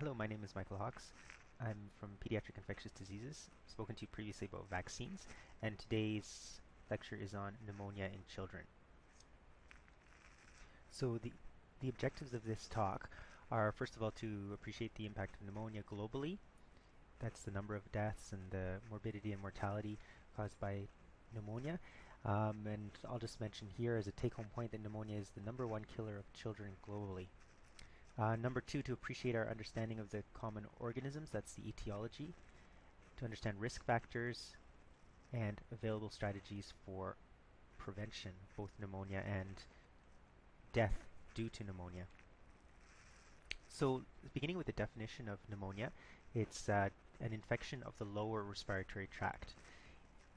Hello, my name is Michael Hawks. I'm from Pediatric Infectious Diseases. I've spoken to you previously about vaccines, and today's lecture is on pneumonia in children. So the objectives of this talk are, first of all, to appreciate the impact of pneumonia globally. That's the number of deaths and the morbidity and mortality caused by pneumonia. And I'll just mention here as a take-home point that pneumonia is the #1 killer of children globally. Number two, to appreciate our understanding of the common organisms, that's the etiology, to understand risk factors and available strategies for prevention, both pneumonia and death due to pneumonia. So, beginning with the definition of pneumonia, it's an infection of the lower respiratory tract.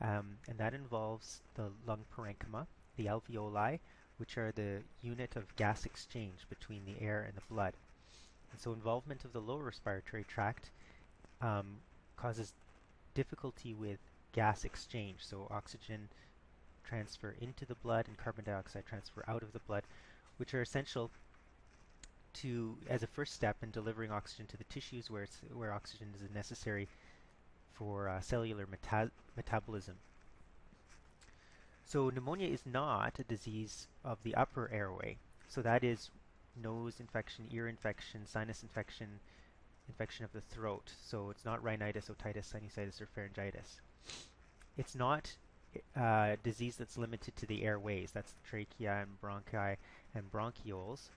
And that involves the lung parenchyma, the alveoli, which are the unit of gas exchange between the air and the blood. And so involvement of the lower respiratory tract causes difficulty with gas exchange, so oxygen transfer into the blood and carbon dioxide transfer out of the blood, which are essential as a first step in delivering oxygen to the tissues where oxygen is necessary for cellular metabolism. So pneumonia is not a disease of the upper airway. So that is nose infection, ear infection, sinus infection, infection of the throat. So it's not rhinitis, otitis, sinusitis, or pharyngitis. It's not a disease that's limited to the airways. That's the trachea and bronchi and bronchioles.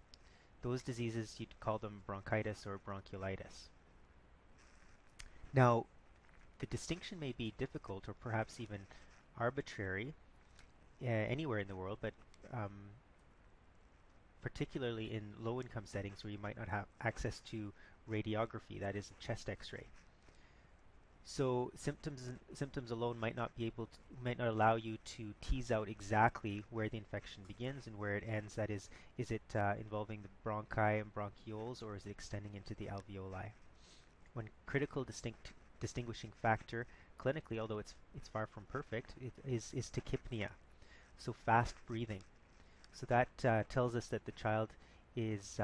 Those diseases, you'd call them bronchitis or bronchiolitis. Now, the distinction may be difficult or perhaps even arbitrary anywhere in the world, but particularly in low-income settings where you might not have access to radiography, that is a chest X-ray. So symptoms alone might not allow you to tease out exactly where the infection begins and where it ends. That is it involving the bronchi and bronchioles, or is it extending into the alveoli? One critical distinguishing factor clinically, although it's far from perfect, is tachypnea. So fast breathing. So that tells us that the child is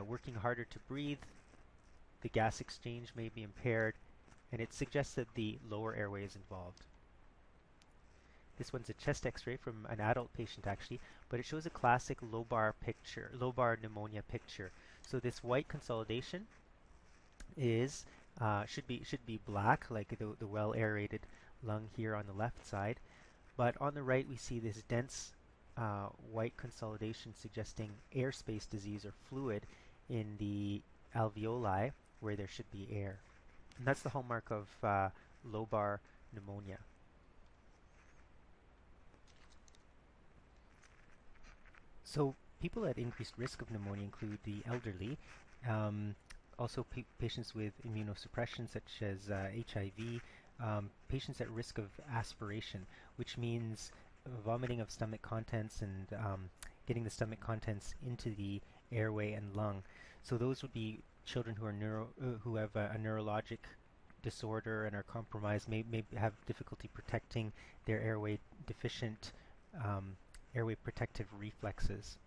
working harder to breathe, the gas exchange may be impaired, and it suggests that the lower airway is involved. This one's a chest X-ray from an adult patient actually, but it shows a classic lobar pneumonia picture. So this white consolidation is should be black, like the well aerated lung here on the left side. But on the right, we see this dense white consolidation suggesting airspace disease or fluid in the alveoli where there should be air. And that's the hallmark of lobar pneumonia. So people at increased risk of pneumonia include the elderly, also patients with immunosuppression such as HIV, patients at risk of aspiration, which means vomiting of stomach contents and getting the stomach contents into the airway and lung. So those would be children who are who have a neurologic disorder and are compromised, may have difficulty protecting their airway deficient airway protective reflexes.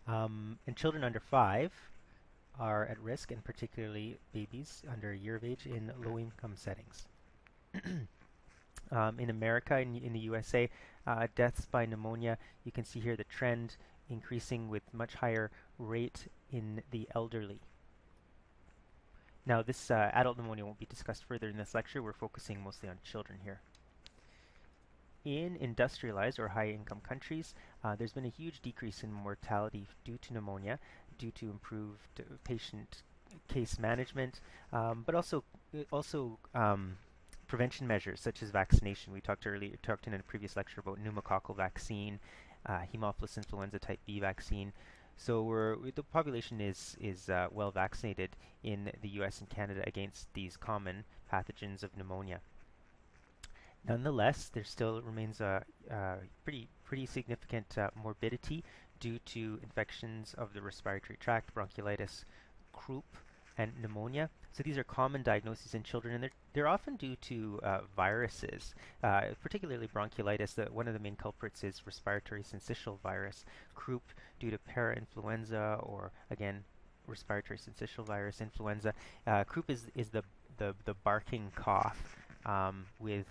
And children under 5 are at risk, and particularly babies under a year of age in low-income settings. In America, in the USA, deaths by pneumonia, you can see here the trend increasing with much higher rate in the elderly. Now, this adult pneumonia won't be discussed further in this lecture. We're focusing mostly on children here. In industrialized or high-income countries, there's been a huge decrease in mortality due to pneumonia, due to improved patient case management, but also prevention measures such as vaccination. We talked in a previous lecture about pneumococcal vaccine, Haemophilus influenza type B vaccine. So the population is well vaccinated in the US and Canada against these common pathogens of pneumonia. Nonetheless, there still remains a pretty significant morbidity due to infections of the respiratory tract, bronchiolitis, croup, and pneumonia. So these are common diagnoses in children, and they're often due to viruses, particularly bronchiolitis. One of the main culprits is respiratory syncytial virus, croup due to parainfluenza, or again respiratory syncytial virus, influenza. Croup is the barking cough with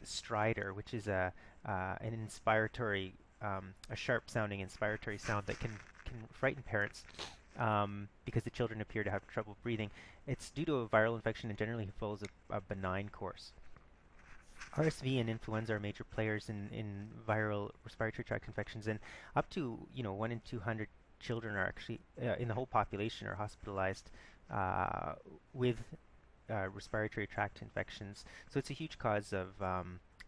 stridor, which is an inspiratory, a sharp-sounding inspiratory sound that can frighten parents because the children appear to have trouble breathing. It's due to a viral infection and generally follows a benign course. RSV and influenza are major players in viral respiratory tract infections, and up to 1 in 200 children are actually in the whole population are hospitalized with respiratory tract infections. So it's a huge cause of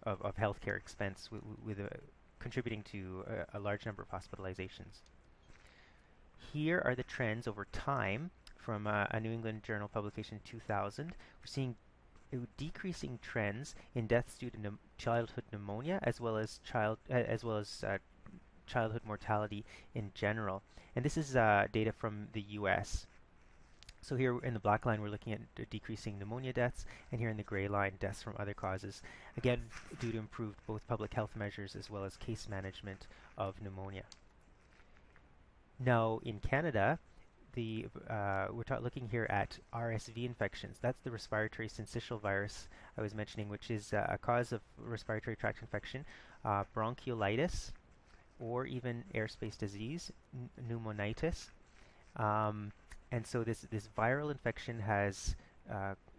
healthcare expense, with contributing to a large number of hospitalizations. Here are the trends over time from a New England Journal publication in 2000. We're seeing decreasing trends in deaths due to childhood pneumonia, as well as childhood mortality in general. And this is data from the U.S. So here in the black line, we're looking at decreasing pneumonia deaths, and here in the gray line, deaths from other causes. Again, due to improved both public health measures as well as case management of pneumonia. Now, in Canada, we're looking here at RSV infections. That's the respiratory syncytial virus I was mentioning, which is a cause of respiratory tract infection, bronchiolitis, or even airspace disease, pneumonitis. And so this viral infection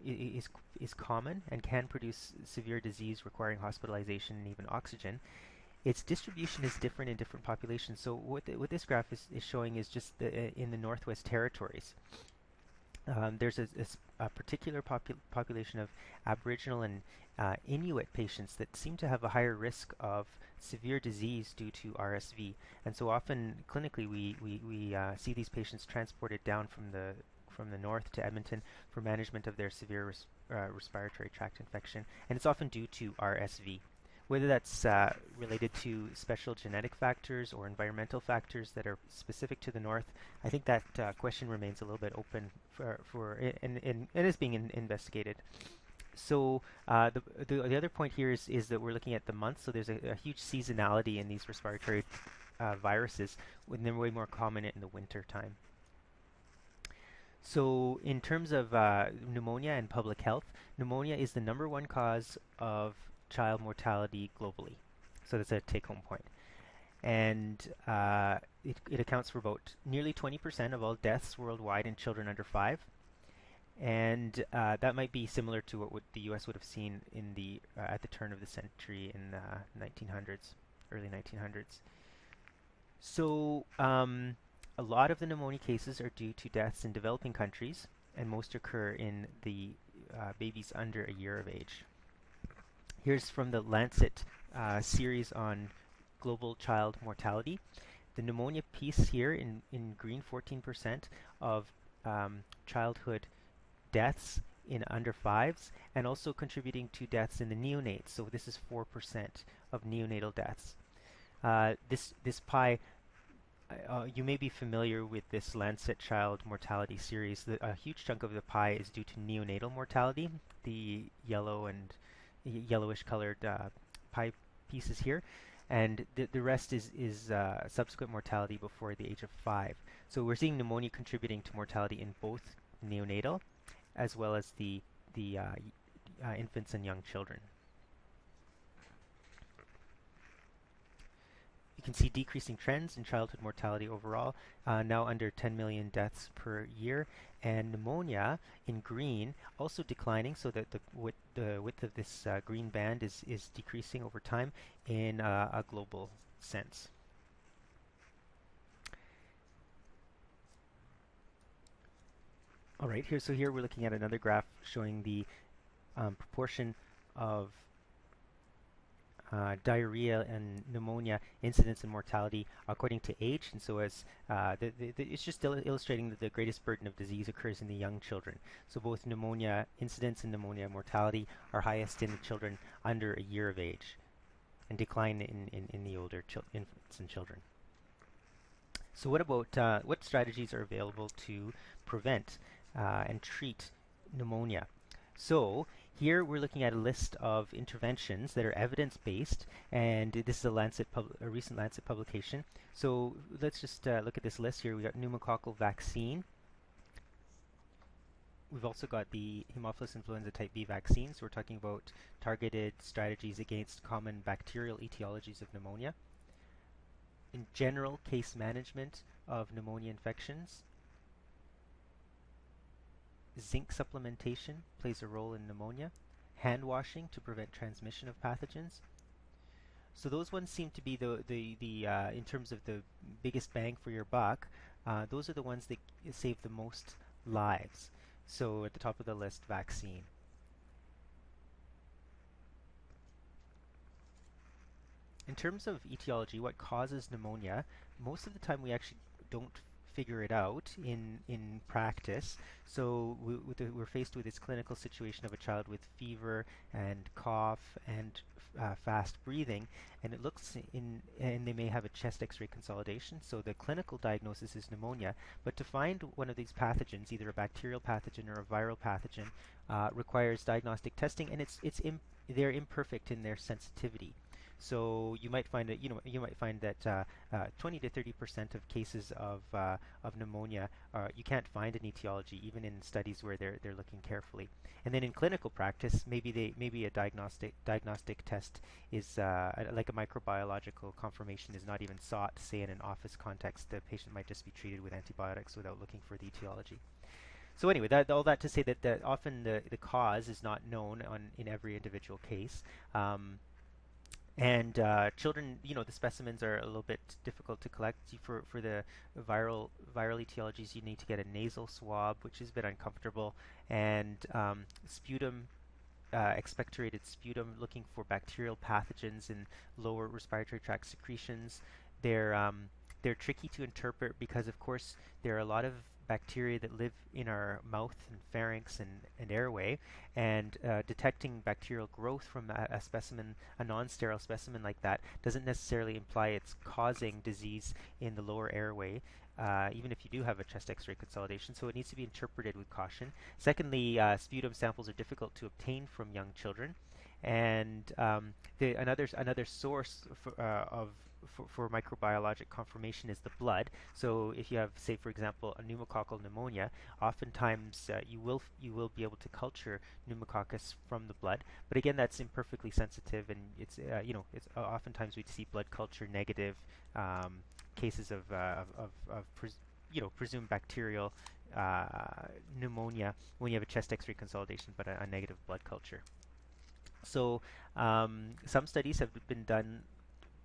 is common and can produce severe disease requiring hospitalization and even oxygen. Its distribution is different in different populations. So what this graph is showing is just in the Northwest Territories. There's a particular population of Aboriginal and Inuit patients that seem to have a higher risk of severe disease due to RSV. And so often clinically we see these patients transported down from the north to Edmonton for management of their severe respiratory tract infection. And it's often due to RSV. Whether that's related to special genetic factors or environmental factors that are specific to the north, I think that question remains a little bit open and is being investigated. So the other point here is that we're looking at the months. So there's a huge seasonality in these respiratory viruses, when they're way more common in the winter time. So in terms of pneumonia and public health, pneumonia is the #1 cause of child mortality globally. So that's a take-home point. And it accounts for about nearly 20% of all deaths worldwide in children under 5. And that might be similar to what the U.S. would have seen at the turn of the century in the 1900s, early 1900s. So a lot of the pneumonia cases are due to deaths in developing countries, and most occur in the babies under a year of age. Here's from the Lancet series on global child mortality. The pneumonia piece here in green, 14% of childhood deaths in under 5s, and also contributing to deaths in the neonates. So this is 4% of neonatal deaths. This pie, you may be familiar with this Lancet child mortality series. A huge chunk of the pie is due to neonatal mortality, the yellowish colored pie pieces here, and the rest is subsequent mortality before the age of 5. So we're seeing pneumonia contributing to mortality in both neonatal as well as the infants and young children. You can see decreasing trends in childhood mortality overall, now under 10 million deaths per year, and pneumonia in green also declining, so that the width of this green band is decreasing over time in a global sense. All right, here we're looking at another graph showing the proportion of diarrhea and pneumonia incidence and mortality according to age. And so as it's just illustrating that the greatest burden of disease occurs in the young children. So both pneumonia incidence and pneumonia mortality are highest in the children under a year of age, and decline in the older infants and children. So what about what strategies are available to prevent and treat pneumonia? So here we're looking at a list of interventions that are evidence-based, and this is a recent Lancet publication. So let's just look at this list here. We got pneumococcal vaccine, We've also got the Haemophilus influenza type B vaccines. We're talking about targeted strategies against common bacterial etiologies of pneumonia. In general, case management of pneumonia infections. Zinc supplementation plays a role in pneumonia. Hand washing to prevent transmission of pathogens. So those ones seem to be the in terms of the biggest bang for your buck. Those are the ones that save the most lives. So at the top of the list, vaccine. In terms of etiology, what causes pneumonia, most of the time we actually don't figure it out in practice. So we're faced with this clinical situation of a child with fever and cough and fast breathing, and it looks and they may have a chest X-ray consolidation. So the clinical diagnosis is pneumonia, but to find one of these pathogens, either a bacterial pathogen or a viral pathogen, requires diagnostic testing, and they're imperfect in their sensitivity. So you might find that you might find that 20 to 30% of cases of pneumonia you can't find an etiology even in studies where they're looking carefully. And then in clinical practice, maybe a diagnostic test is like a microbiological confirmation is not even sought. Say in an office context, the patient might just be treated with antibiotics without looking for the etiology. So anyway, all that to say that often the cause is not known in every individual case. And children, the specimens are a little bit difficult to collect. For the viral etiologies, you need to get a nasal swab, which is a bit uncomfortable, and sputum, expectorated sputum, looking for bacterial pathogens in lower respiratory tract secretions. They're they're tricky to interpret because, of course, there are a lot of bacteria that live in our mouth and pharynx and airway, and detecting bacterial growth from a specimen, a non-sterile specimen like that, doesn't necessarily imply it's causing disease in the lower airway, even if you do have a chest X-ray consolidation. So it needs to be interpreted with caution. Secondly, sputum samples are difficult to obtain from young children, and another source for microbiologic confirmation is the blood. So if you have, say, for example, a pneumococcal pneumonia, oftentimes you will be able to culture pneumococcus from the blood. But again, that's imperfectly sensitive, and it's oftentimes we see blood culture negative cases of presumed bacterial pneumonia when you have a chest X-ray consolidation, but a negative blood culture. So some studies have been done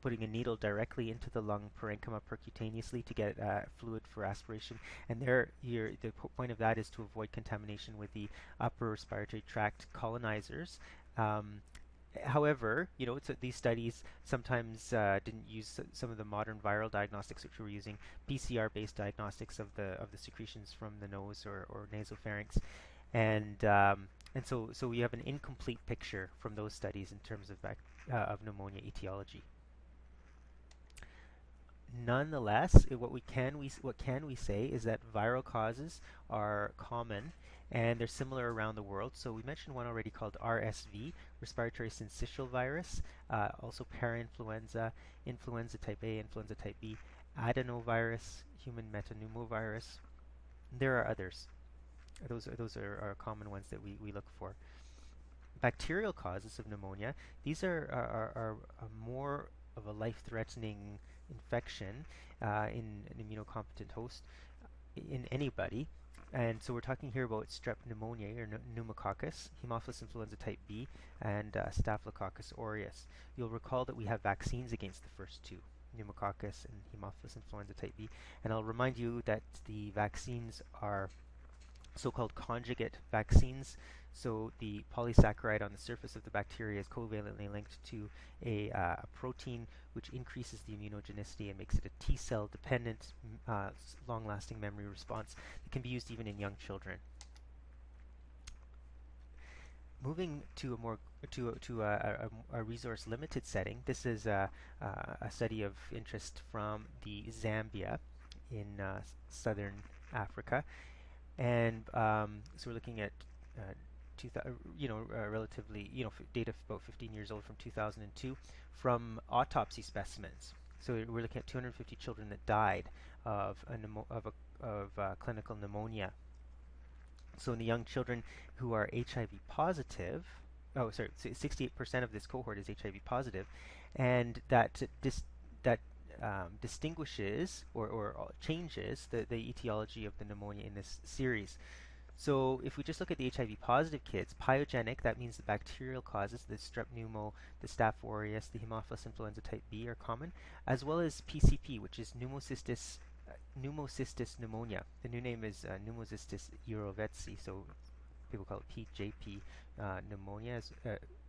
putting a needle directly into the lung parenchyma percutaneously to get fluid for aspiration. And the point of that is to avoid contamination with the upper respiratory tract colonizers. However, these studies sometimes didn't use some of the modern viral diagnostics which we're using, PCR-based diagnostics of the secretions from the nose or nasopharynx, and so we have an incomplete picture from those studies in terms of pneumonia etiology. Nonetheless, what can we say is that viral causes are common and they're similar around the world. So we mentioned one already called RSV, respiratory syncytial virus, also parainfluenza, influenza type A, influenza type B, adenovirus, human metapneumovirus. There are others. Those are common ones that we look for. Bacterial causes of pneumonia, these are more of a life-threatening infection in an immunocompetent host in anybody. And so we're talking here about strep pneumoniae or pneumococcus, Haemophilus influenza type B, and Staphylococcus aureus. You'll recall that we have vaccines against the first two, pneumococcus and Haemophilus influenza type B. And I'll remind you that the vaccines are so-called conjugate vaccines. So the polysaccharide on the surface of the bacteria is covalently linked to a protein which increases the immunogenicity and makes it a T-cell dependent, long-lasting memory response that can be used even in young children. Moving to a resource limited setting, this is a study of interest from the Zambia in southern Africa. And so we're looking at relatively data about 15 years old from 2002 from autopsy specimens. So we're looking at 250 children that died of clinical pneumonia. So in the young children who are HIV positive, oh sorry, 68% of this cohort is HIV positive, and that distinguishes or changes the etiology of the pneumonia in this series. So if we just look at the HIV positive kids, pyogenic, that means the bacterial causes, the strep pneumo, the staph aureus, the Haemophilus influenza type B are common, as well as PCP, which is pneumocystis pneumonia. The new name is Pneumocystis jirovecii, so people call it PJP pneumonia.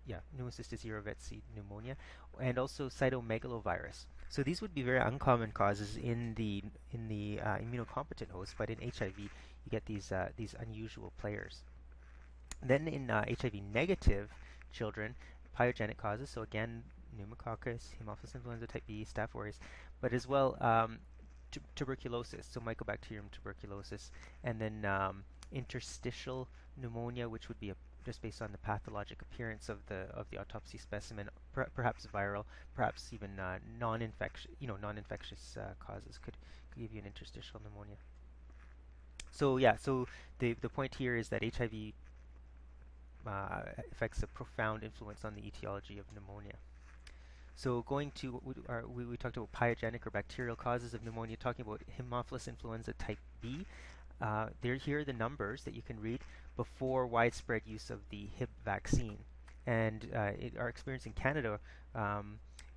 Yeah, Pneumocystis jirovecii pneumonia, and also cytomegalovirus. So these would be very uncommon causes in the immunocompetent host, but in HIV you get these unusual players. Then in HIV negative children, pyogenic causes. So again, pneumococcus, Haemophilus influenza type B, staph aureus, but as well tuberculosis, so Mycobacterium tuberculosis, and then interstitial pneumonia, which would be just based on the pathologic appearance of the autopsy specimen, perhaps viral, perhaps even non-infectious causes could give you an interstitial pneumonia. So yeah, so the point here is that HIV affects a profound influence on the etiology of pneumonia. So going to, we talked about pyogenic or bacterial causes of pneumonia, talking about Haemophilus influenza type B. Here are the numbers that you can read before widespread use of the Hib vaccine. And our experience in Canada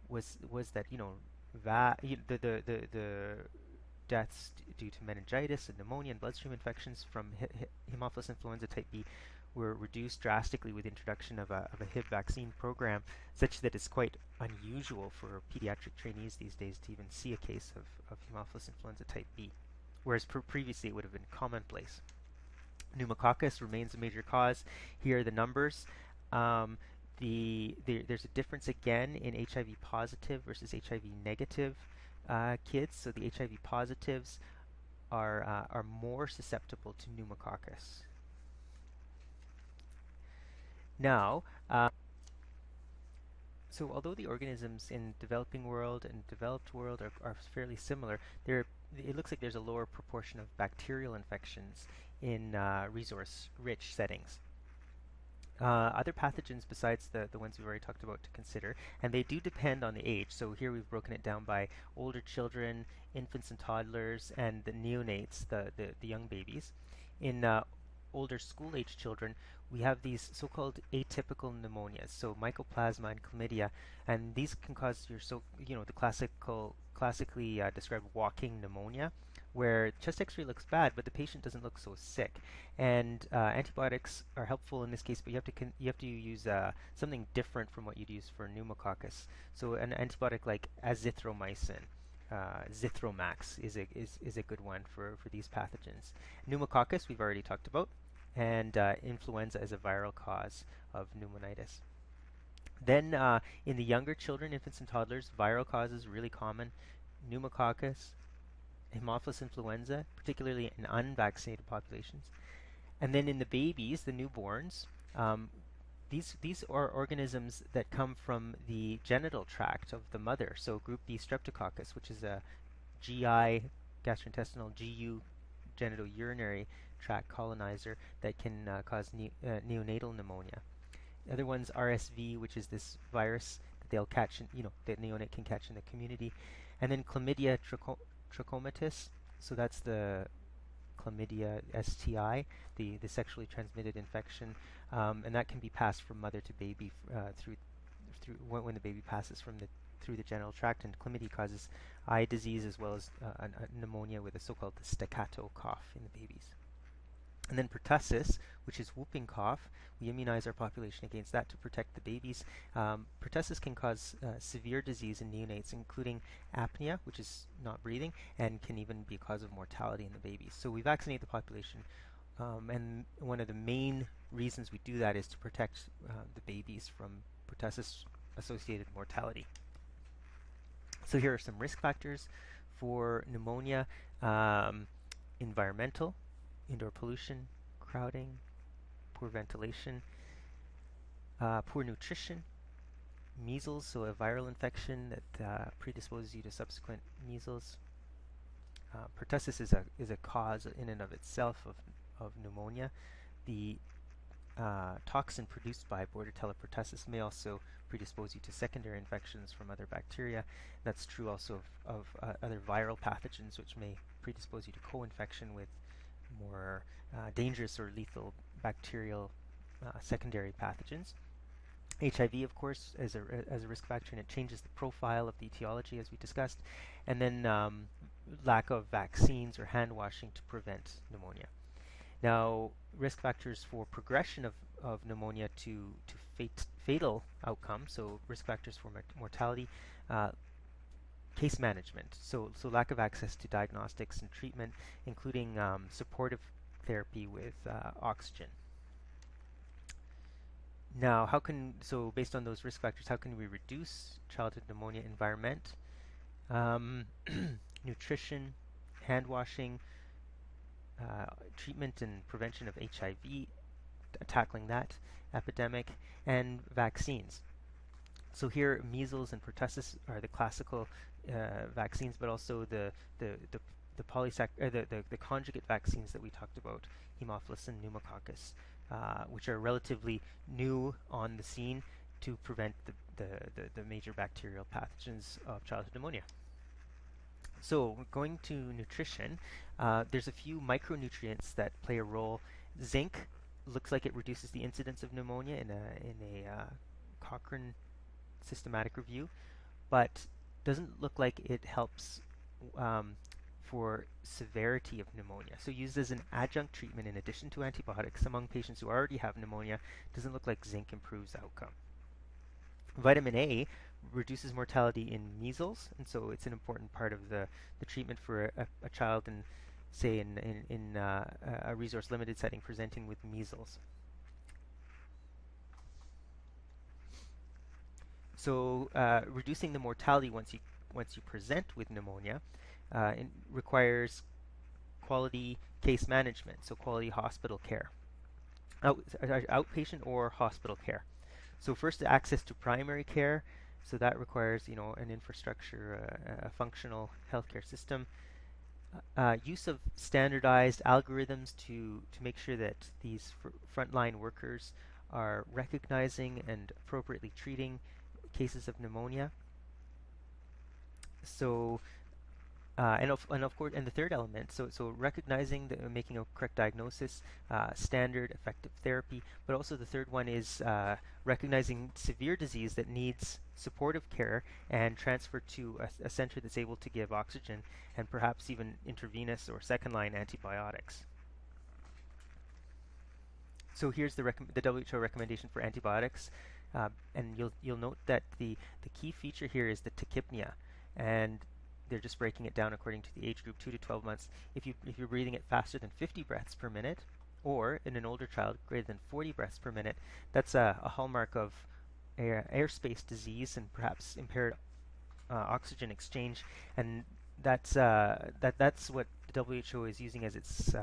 was that, the deaths due to meningitis and pneumonia and bloodstream infections from Haemophilus influenza type B were reduced drastically with introduction of a Hib vaccine program, such that it's quite unusual for pediatric trainees these days to even see a case of Haemophilus influenza type B, whereas previously it would have been commonplace. Pneumococcus remains a major cause. Here are the numbers. There's a difference again in HIV positive versus HIV negative kids. So the HIV positives are more susceptible to pneumococcus. Now, so although the organisms in developing world and developed world are fairly similar, it looks like there's a lower proportion of bacterial infections in resource-rich settings. Other pathogens besides the ones we've already talked about to consider, and they do depend on the age. So here we've broken it down by older children, infants and toddlers, and the neonates, the young babies. In older school-age children, we have these so-called atypical pneumonias, so mycoplasma and chlamydia, and these can cause the classically described walking pneumonia, where chest X-ray looks bad, but the patient doesn't look so sick. And antibiotics are helpful in this case, but you have to use something different from what you'd use for pneumococcus. So an antibiotic like azithromycin. Zithromax is a good one for these pathogens. Pneumococcus we've already talked about, and influenza is a viral cause of pneumonitis. Then in the younger children, infants and toddlers, viral causes really common. Pneumococcus, Haemophilus influenza, particularly in unvaccinated populations. And then in the babies, the newborns, these are organisms that come from the genital tract of the mother. So group B streptococcus, which is a GI, gastrointestinal, GU, genitourinary tract colonizer that can cause neonatal pneumonia. The other one's RSV, which is this virus that they'll catch, that neonate can catch in the community. And then chlamydia trachomatis, so that's the chlamydia STI, the sexually transmitted infection, and that can be passed from mother to baby through when the baby passes through the genital tract. And chlamydia causes eye disease as well as a pneumonia with a so-called staccato cough in the babies. And then pertussis, which is whooping cough, we immunize our population against that to protect the babies. Pertussis can cause severe disease in neonates, including apnea, which is not breathing, and can even be a cause of mortality in the babies. So we vaccinate the population, and one of the main reasons we do that is to protect the babies from pertussis-associated mortality. So here are some risk factors for pneumonia: environmental, indoor pollution, crowding, poor ventilation, poor nutrition, measles, so a viral infection that predisposes you to subsequent measles. Pertussis is a cause in and of itself of pneumonia. the toxin produced by Bordetella pertussis may also predispose you to secondary infections from other bacteria. That's true also of other viral pathogens, which may predispose you to co-infection with more dangerous or lethal bacterial secondary pathogens. HIV, of course, as a risk factor, and it changes the profile of the etiology, as we discussed. And then lack of vaccines or hand washing to prevent pneumonia. Now, risk factors for progression of pneumonia to fatal outcome, so risk factors for mortality, case management, so lack of access to diagnostics and treatment, including supportive therapy with oxygen. Now, based on those risk factors, how can we reduce childhood pneumonia? Environment, nutrition, hand washing, treatment and prevention of HIV, tackling that epidemic, and vaccines. So here, measles and pertussis are the classical vaccines, but also the conjugate vaccines that we talked about, Haemophilus and pneumococcus, which are relatively new on the scene to prevent the major bacterial pathogens of childhood pneumonia. So going to nutrition, there's a few micronutrients that play a role. Zinc looks like it reduces the incidence of pneumonia in a Cochrane systematic review, but doesn't look like it helps for severity of pneumonia. So used as an adjunct treatment in addition to antibiotics among patients who already have pneumonia, doesn't look like zinc improves outcome. Vitamin A reduces mortality in measles, and so it's an important part of the treatment for a child in, say, in a resource-limited setting presenting with measles. So reducing the mortality once you present with pneumonia requires quality case management, so quality hospital care, outpatient or hospital care. So first, access to primary care. So that requires, an infrastructure, a functional healthcare system. Use of standardized algorithms to make sure that these frontline workers are recognizing and appropriately treating cases of pneumonia. So, and of course, and the third element, so recognizing making a correct diagnosis, standard effective therapy, but also the third one is recognizing severe disease that needs supportive care and transfer to a center that's able to give oxygen and perhaps even intravenous or second line antibiotics. So here's the WHO recommendation for antibiotics, and you'll note that the key feature here is the tachypnea, and they're just breaking it down according to the age group, 2 to 12 months. If you're breathing it faster than 50 breaths per minute, or in an older child greater than 40 breaths per minute, that's a hallmark of airspace disease and perhaps impaired oxygen exchange, and that's what the WHO is using as its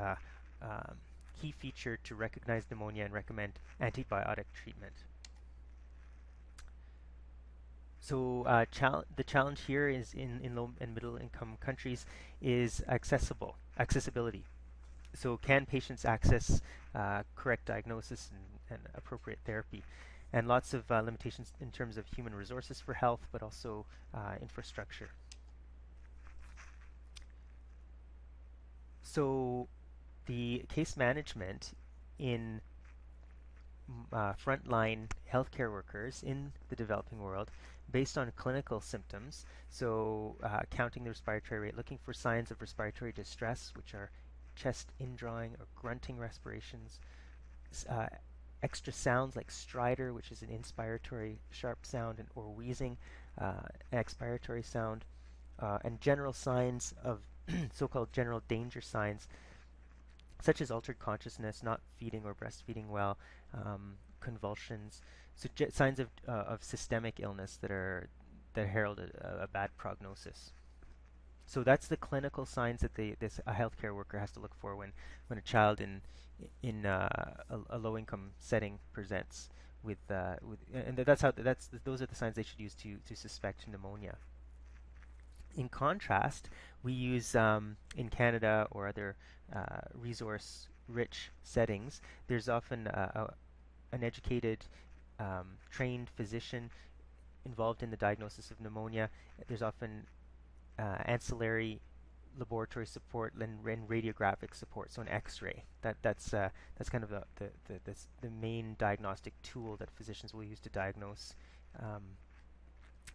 key feature to recognize pneumonia and recommend antibiotic treatment. So the challenge here is in low and middle income countries is accessibility. So can patients access correct diagnosis and appropriate therapy? And lots of limitations in terms of human resources for health, but also infrastructure. So the case management in frontline healthcare workers in the developing world based on clinical symptoms, so counting the respiratory rate, looking for signs of respiratory distress, which are chest indrawing or grunting respirations, extra sounds like stridor, which is an inspiratory sharp sound, or wheezing, expiratory sound, and general signs of so-called general danger signs, such as altered consciousness, not feeding or breastfeeding well, convulsions, so signs of systemic illness that herald a bad prognosis. So that's the clinical signs that a healthcare worker has to look for when a child in a low-income setting presents with and those are the signs they should use to suspect pneumonia. In contrast, we use in Canada or other resource-rich settings, there's often an educated, trained physician involved in the diagnosis of pneumonia. There's often ancillary laboratory support and radiographic support, so an X-ray. That's kind of the main diagnostic tool that physicians will use to um,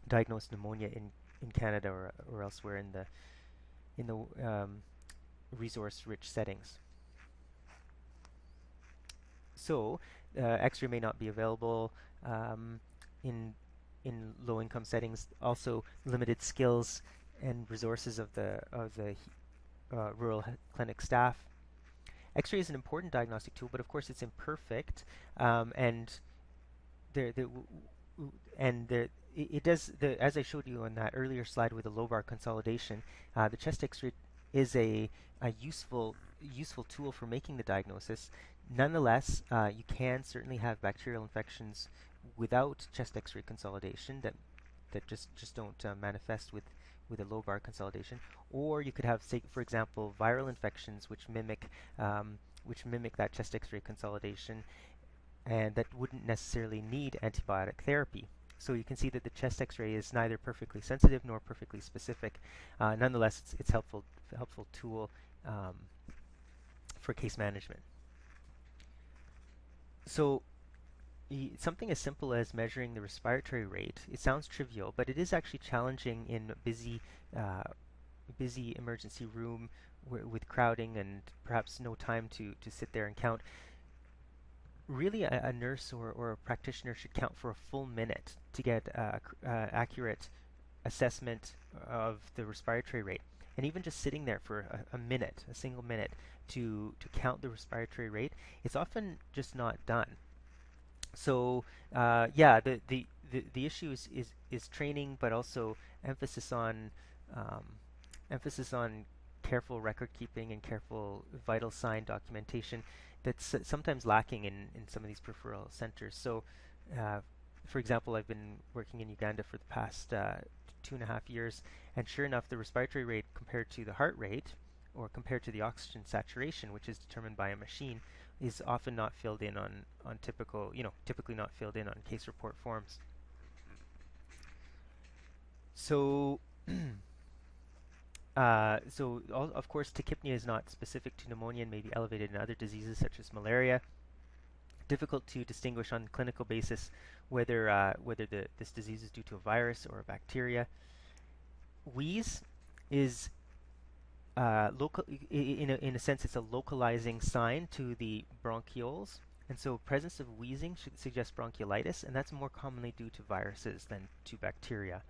diagnose pneumonia in Canada or elsewhere in the resource-rich settings. So X-ray may not be available um, in low-income settings. Also, limited skills and resources of the rural clinic staff. X-ray is an important diagnostic tool, but of course it's imperfect, and there, there and there, it does as I showed you on that earlier slide with the lobar consolidation. The chest X-ray is a useful tool for making the diagnosis. Nonetheless, you can certainly have bacterial infections without chest X-ray consolidation that just don't manifest with a lobar consolidation, or you could have, say, for example, viral infections which mimic that chest X-ray consolidation, and that wouldn't necessarily need antibiotic therapy. So you can see that the chest X-ray is neither perfectly sensitive nor perfectly specific. Nonetheless, it's helpful tool um, for case management. So something as simple as measuring the respiratory rate, it sounds trivial, but it is actually challenging in uh, busy emergency room with crowding and perhaps no time to sit there and count. Really, a nurse or a practitioner should count for a full minute to get accurate assessment of the respiratory rate. And even just sitting there for a minute, a single minute, to count the respiratory rate, it's often just not done. So yeah, the issue is training, but also emphasis on um, emphasis on careful record keeping and careful vital sign documentation that's sometimes lacking in some of these peripheral centers. So, uh, for example, I've been working in Uganda for the past 2.5 years, and sure enough, the respiratory rate compared to the heart rate or compared to the oxygen saturation, which is determined by a machine, is often not filled in on typically not filled in on case report forms. So, of course, tachypnea is not specific to pneumonia and may be elevated in other diseases such as malaria. Difficult to distinguish on clinical basis whether this disease is due to a virus or a bacteria. Wheeze is local in a sense, it's a localizing sign to the bronchioles, and so presence of wheezing should suggest bronchiolitis, and that's more commonly due to viruses than to bacteria.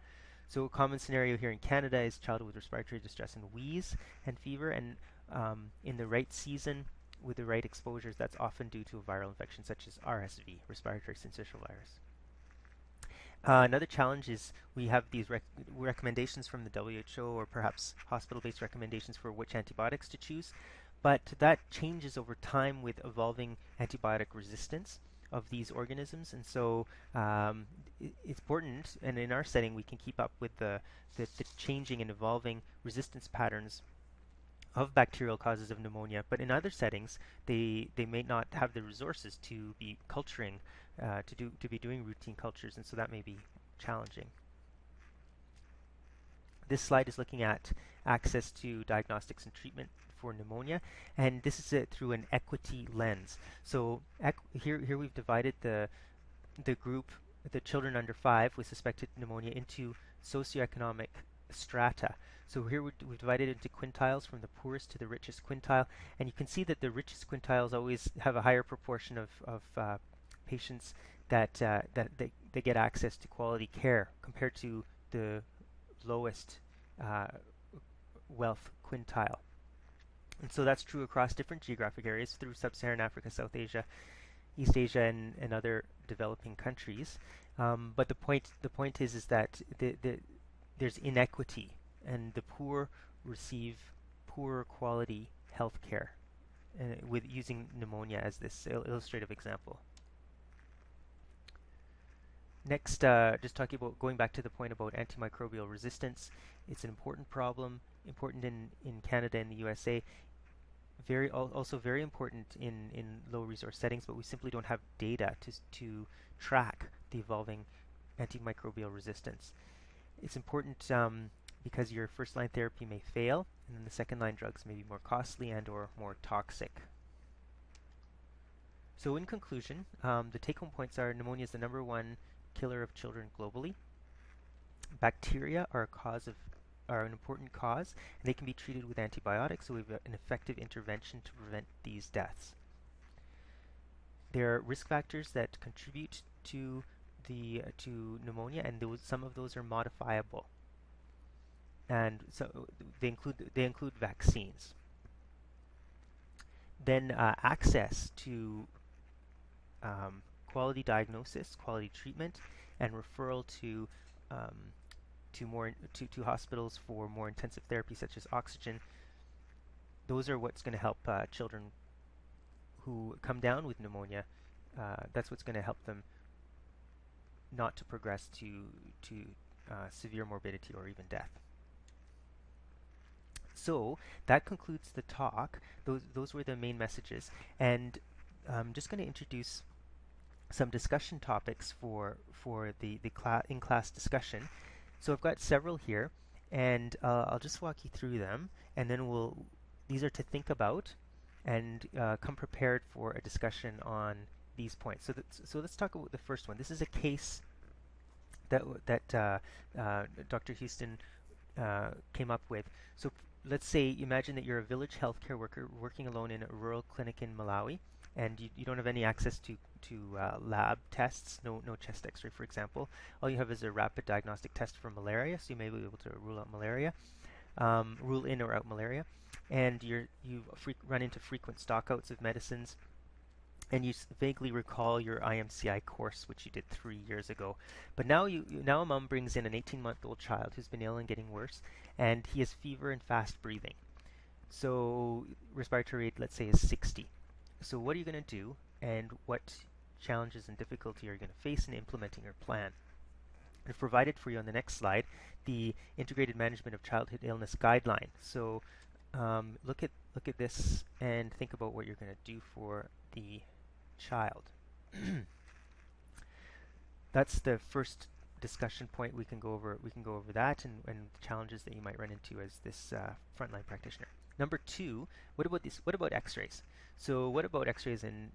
So a common scenario here in Canada is child with respiratory distress and wheeze and fever, and in the right season with the right exposures, that's often due to a viral infection such as RSV, respiratory syncytial virus. Another challenge is we have these recommendations from the WHO or perhaps hospital-based recommendations for which antibiotics to choose, but that changes over time with evolving antibiotic resistance of these organisms, and so it's important, and in our setting we can keep up with the changing and evolving resistance patterns of bacterial causes of pneumonia, but in other settings they may not have the resources to be culturing to be doing routine cultures, and so that may be challenging. This slide is looking at access to diagnostics and treatment for pneumonia, and this is it through an equity lens. So here we've divided the group, the children under 5 with suspected pneumonia, into socioeconomic strata. So here we've divided it into quintiles from the poorest to the richest quintile, and you can see that the richest quintiles always have a higher proportion of patients that they get access to quality care compared to the lowest uh, wealth quintile. And so that's true across different geographic areas through sub-Saharan Africa, South Asia, East Asia, and other developing countries. But the point is that there's inequity, and the poor receive poorer quality health care, with using pneumonia as this illustrative example. Next, just talking about going back to the point about antimicrobial resistance. It's an important problem, important in Canada and the USA. Also very important in low resource settings, but we simply don't have data to track the evolving antimicrobial resistance. It's important because your first line therapy may fail, and then the second line drugs may be more costly and or more toxic. So in conclusion, the take-home points are pneumonia is the #1 killer of children globally. Bacteria are an important cause, and they can be treated with antibiotics, so we have an effective intervention to prevent these deaths. There are risk factors that contribute to pneumonia, and some of those are modifiable, and so they include vaccines. Then access to quality diagnosis, quality treatment, and referral um, to hospitals for more intensive therapy such as oxygen. Those are what's going to help children who come down with pneumonia. That's what's going to help them not to progress to severe morbidity or even death. So that concludes the talk. Those were the main messages, and I'm just going to introduce some discussion topics for the in-class discussion. So I've got several here, and I'll just walk you through them, and then these are to think about and come prepared for a discussion on these points. So let's talk about the first one. This is a case that Dr. Houston came up with. So let's say, imagine that you're a village healthcare worker working alone in a rural clinic in Malawi, and you don't have any access to lab tests, no chest X-ray, for example. All you have is a rapid diagnostic test for malaria, so you may be able to rule out malaria, rule in or out malaria, and you run into frequent stockouts of medicines. And you vaguely recall your IMCI course, which you did 3 years ago. But now now a mom brings in an 18-month-old child who's been ill and getting worse, and he has fever and fast breathing. So respiratory rate, let's say, is 60. So what are you going to do, and what challenges and difficulty are you going to face in implementing your plan? I've provided for you on the next slide the Integrated Management of Childhood Illness Guideline. So look at this and think about what you're going to do for the child. That's the first discussion point. We can go over that and the challenges that you might run into as this frontline practitioner. Number 2, what about X-rays? So what about X-rays in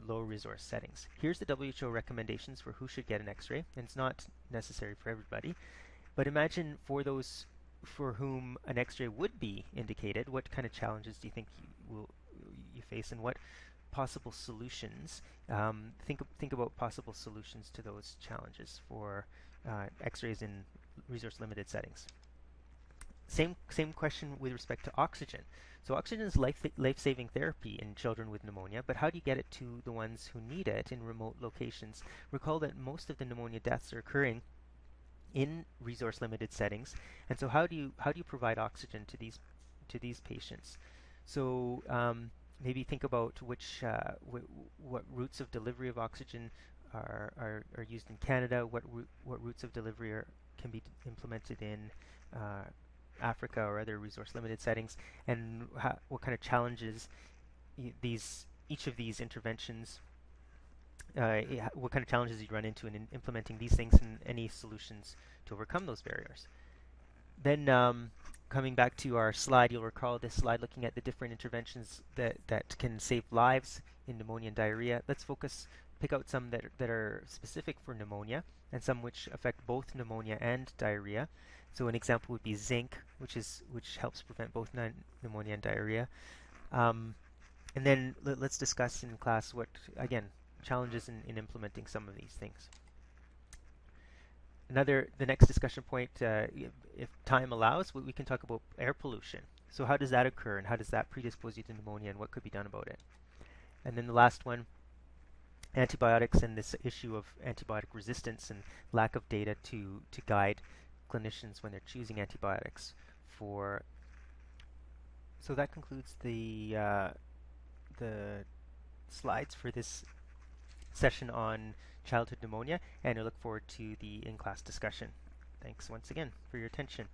low resource settings? Here's the WHO recommendations for who should get an X-ray, and it's not necessary for everybody. But imagine for those for whom an X-ray would be indicated, what kind of challenges do you think you face, and what possible solutions? Think about possible solutions to those challenges for X-rays in resource-limited settings. Same question with respect to oxygen. So oxygen is life-saving therapy in children with pneumonia, but how do you get it to the ones who need it in remote locations? Recall that most of the pneumonia deaths are occurring in resource-limited settings, and so how do you provide oxygen to these patients? So maybe think about what routes of delivery of oxygen are used in Canada, what routes of delivery can be implemented in Africa or other resource-limited settings, and what kind of challenges each of these interventions, what kind of challenges you run into in implementing these things, and any solutions to overcome those barriers. Then coming back to our slide, you'll recall this slide looking at the different interventions that can save lives in pneumonia and diarrhea. Let's pick out some that are specific for pneumonia and some which affect both pneumonia and diarrhea. So an example would be zinc, which helps prevent both pneumonia and diarrhea. And then let's discuss in class what, again, challenges in implementing some of these things. The next discussion point, if time allows, we can talk about air pollution. So how does that occur, and how does that predispose you to pneumonia, and what could be done about it? And then the last one, antibiotics and this issue of antibiotic resistance and lack of data to guide clinicians when they're choosing antibiotics for. So that concludes the slides for this session on childhood pneumonia, and I look forward to the in-class discussion. Thanks once again for your attention.